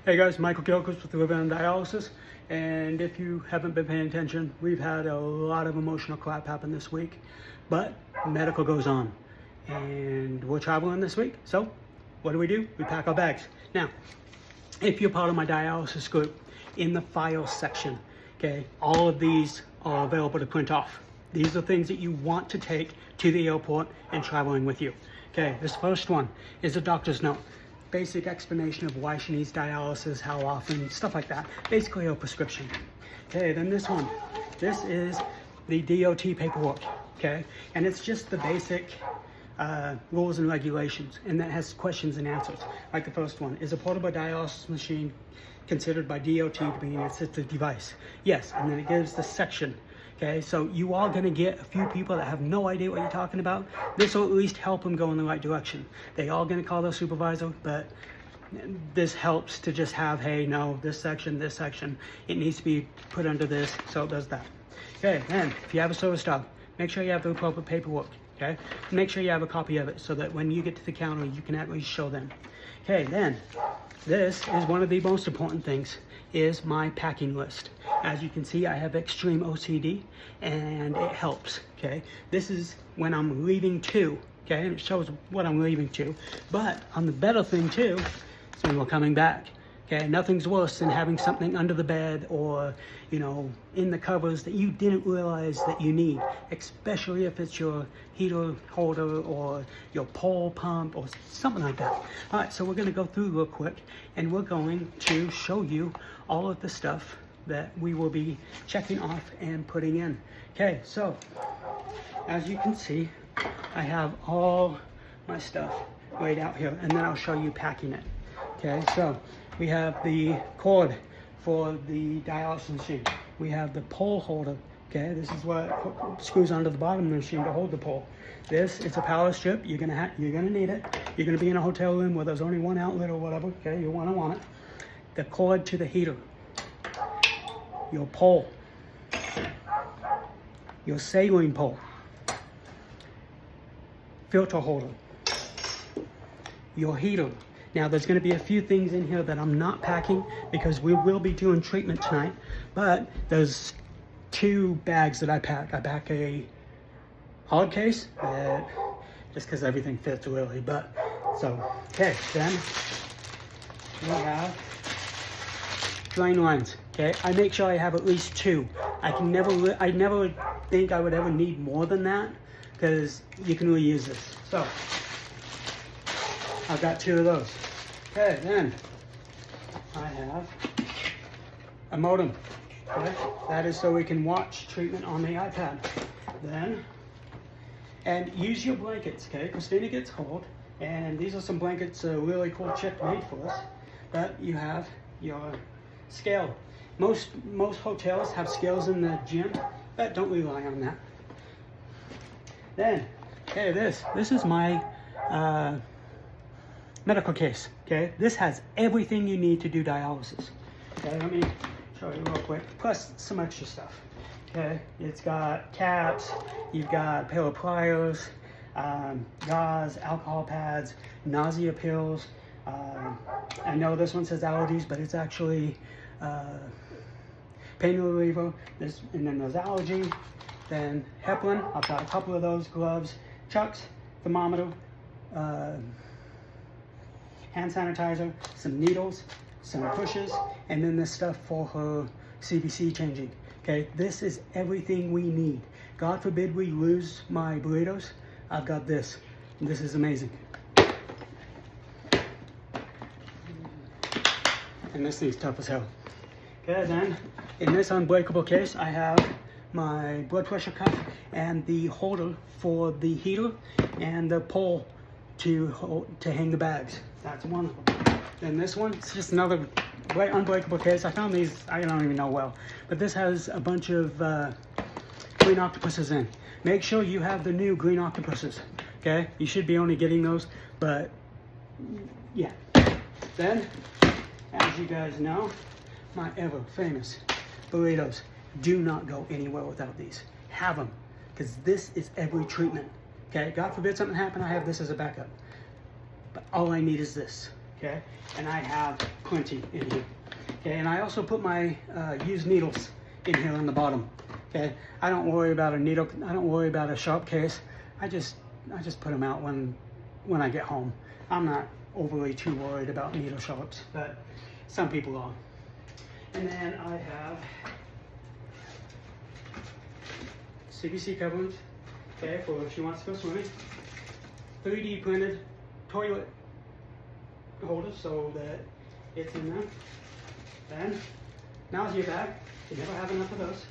Hey guys, Michael Gilchrist with Living on Dialysis, and if you haven't been paying attention, we've had a lot of emotional crap happen this week, but medical goes on, and we're traveling this week, so what do? We pack our bags. Now, if you're part of my dialysis group, in the files section, okay, all of these are available to print off. These are things that you want to take to the airport and traveling with you. Okay, this first one is a doctor's note. Basic explanation of why she needs dialysis, how often, stuff like that. Basically a prescription. Okay, then this one. This is the DOT paperwork, okay? And it's just the basic rules and regulations, and that has questions and answers. Like the first one, is a portable dialysis machine considered by DOT to be an assistive device? Yes, and then it gives the section. Okay, so you are going to get a few people that have no idea what you're talking about. This will at least help them go in the right direction. They are going to call their supervisor, but this helps to just have, hey, no, this section, it needs to be put under this, so it does that. Okay, and if you have a service dog, make sure you have the appropriate paperwork, okay? Make sure you have a copy of it so that when you get to the counter, you can at least show them. Okay, then, this is one of the most important things, is my packing list. As you can see, I have extreme OCD, and it helps, okay? This is when I'm leaving to, okay? And it shows what I'm leaving to. But on the better thing too, is when we're coming back, okay? Nothing's worse than having something under the bed or, you know, in the covers that you didn't realize that you need, especially if it's your heater holder or your pole pump or something like that. All right, so we're gonna go through real quick, and we're going to show you all of the stuff that we will be checking off and putting in. Okay, so as you can see, I have all my stuff laid out here, and then I'll show you packing it. Okay, so we have the cord for the dialysis machine. We have the pole holder. Okay, this is what screws onto the bottom of the machine to hold the pole. This is a power strip. You're gonna need it. You're gonna be in a hotel room where there's only one outlet or whatever. Okay, you want it. The cord to the heater. Your pole, your saline pole, filter holder, your heater. Now there's going to be a few things in here that I'm not packing because we will be doing treatment tonight, but there's 2 bags that I pack. I pack a hard case, just because everything fits really, but so, okay, then we have drain lines. Okay, I make sure I have at least 2. I never think I would ever need more than that because you can reuse this. So I've got 2 of those. Okay, then I have a modem. Okay, that is so we can watch treatment on the iPad. Then, and use your blankets. Okay, Christina gets cold, and these are some blankets a really cool chick made for us. But you have your scale. Most hotels have scales in the gym, but don't rely on that. Then, okay, this is my medical case. Okay, this has everything you need to do dialysis. Okay, let me show you real quick. Plus some extra stuff. Okay, it's got caps. You've got a pair of pliers, gauze, alcohol pads, nausea pills. I know this one says allergies, but it's actually pain reliever. And then there's allergy. Then heparin. I've got a couple of those. Gloves, chucks, thermometer, hand sanitizer, some needles, some pushes, and then this stuff for her CVC changing. Okay, this is everything we need. God forbid we lose my burritos. I've got this. This is amazing. And this thing's tough as hell. Okay, then in this unbreakable case, I have my blood pressure cuff and the holder for the heater and the pole to hang the bags. That's one of them. And this one, it's just another unbreakable case. I found these, I don't even know well, but this has a bunch of green octopuses in. Make sure you have the new green octopuses. Okay, you should be only getting those, but yeah. Then, as you guys know, my ever famous burritos. Do not go anywhere without these. Have them, because this is every treatment. Okay, God forbid something happen, I have this as a backup. But all I need is this. okay? And I have plenty in here, okay? And I also put my used needles in here on the bottom, okay? I don't worry about a needle, I don't worry about a sharp case. I just put them out when I get home. I'm not overly too worried about needle sharps, but some people are. And then I have CBC coverings, okay, for if she wants to go swimming. 3D printed toilet holder so that it's in there. Then nausea bag, you never have enough of those.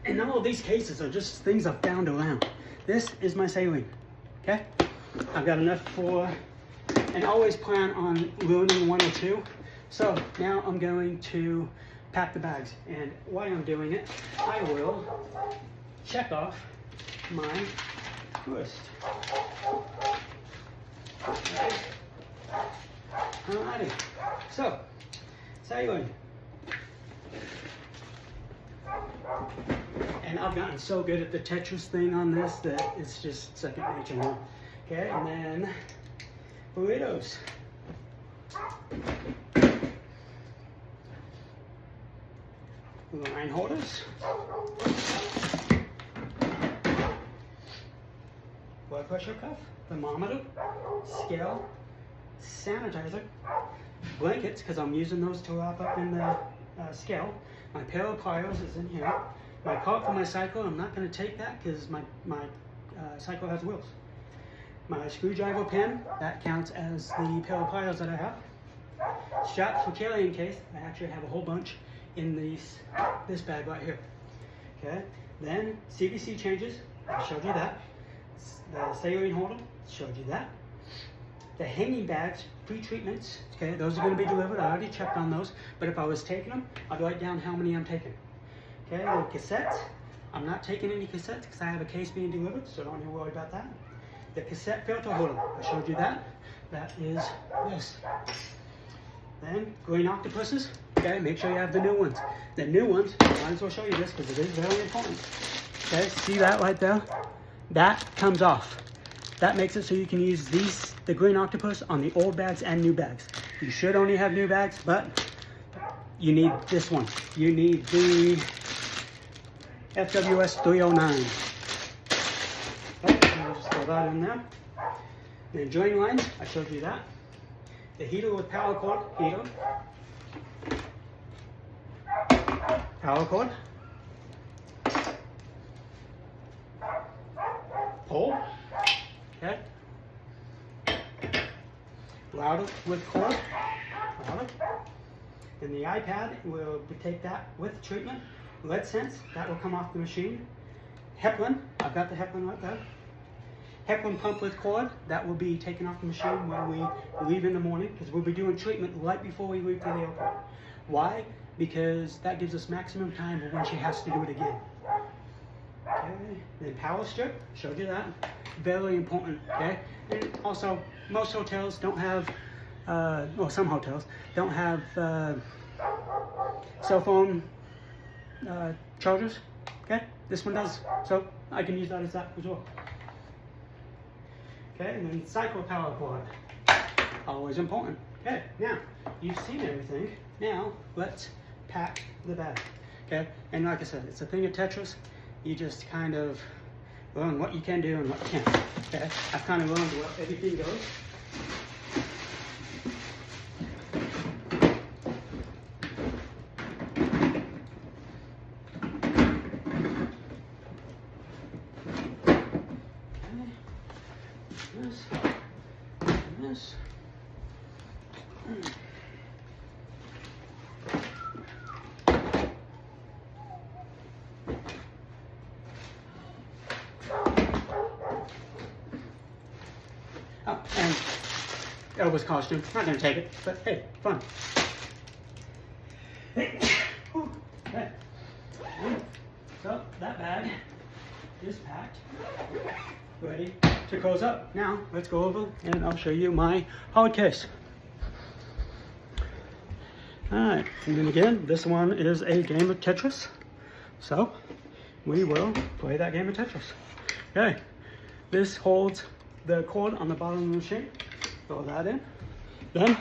And all of these cases are just things I've found around. This is my saline, okay? I've got enough for, and always plan on ruining one or two. So now I'm going to pack the bags. And while I'm doing it, I will check off my list. Okay. Alrighty, so saline. And I've gotten so good at the Tetris thing on this that it's just second nature now. Okay, and then burritos. Line holders. Blood pressure cuff, thermometer, scale, sanitizer, blankets, because I'm using those to wrap up in the scale. My pair of pliers is in here. My cart for my cycle, I'm not going to take that because my cycle has wheels. My screwdriver pin, that counts as the pair of pliers that I have. Straps for carrying case, I actually have a whole bunch in this bag right here. Okay, then CVC changes, I showed you that. The saline holder, showed you that. The hanging bags, pre-treatments, okay, those are going to be delivered. I already checked on those, but if I was taking them, I'd write down how many I'm taking. Okay, the cassettes, I'm not taking any cassettes because I have a case being delivered, so don't even worry about that. The cassette filter holder, I showed you that. That is this. Then green octopuses, okay, make sure you have the new ones. The new ones, I might as well show you this because it is very important. Okay, see that right there? That comes off. That makes it so you can use the green octopus on the old bags and new bags. You should only have new bags, but you need this one. You need the FWS 309. Okay, I'll just throw that in there. Then join lines, I showed you that. The heater with power cord, heater. Power cord. Pole. Okay. Router with cord. Router. And the iPad, we'll take that with treatment. Lead sense, that will come off the machine. Heparin, I've got the heparin right there. Heparin pump with cord, that will be taken off the machine when we leave in the morning, because we'll be doing treatment right before we leave for the airport. Why? Because that gives us maximum time of when she has to do it again. Okay. Then power strip, showed you that. Very important, okay? And also, most hotels don't have, well, some hotels don't have cell phone chargers, okay? This one does, so I can use that as well. Okay, and then cycle power cord, always important. Okay, now, you've seen everything. Now, let's pack the bag, okay? And like I said, it's a thing of Tetris. You just kind of learn what you can do and what you can't, okay? I've kind of learned where everything goes. This. Oh, and Elvis costume. Not gonna take it, but hey, fun. Okay. So that bag is packed, ready to close up. Now let's go over and I'll show you my hard case. Alright, and then again, this one is a game of Tetris. So we will play that game of Tetris. Okay, this holds the cord on the bottom of the machine, throw that in. Then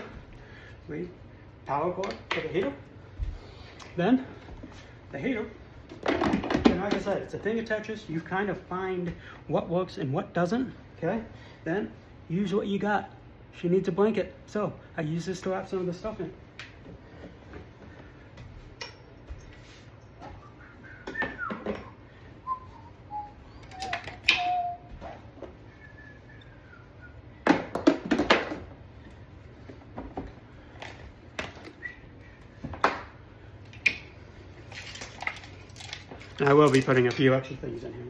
we power cord for the heater. Then the heater, and like I said, it's a thing of Tetris. You kind of find what works and what doesn't, okay? Then use what you got. She needs a blanket, so I use this to wrap some of the stuff in. I will be putting a few extra things in here,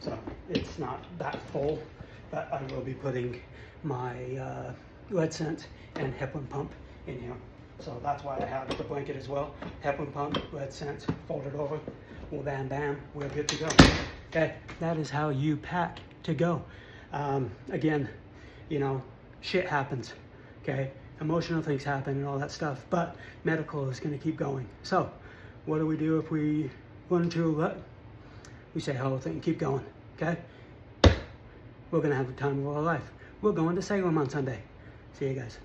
so it's not that full, but I will be putting my lead scent and heparin pump in here. So that's why I have the blanket as well. Heparin pump, lead scent, fold it over, well, bam, bam, we're good to go. Okay, that is how you pack to go. Again, you know, shit happens, okay? Emotional things happen and all that stuff, but medical is gonna keep going. So what do we do if we run into a rut? We say hello thing, keep going, okay? We're gonna have the time of our life. We're going to Salem on Sunday. See you guys.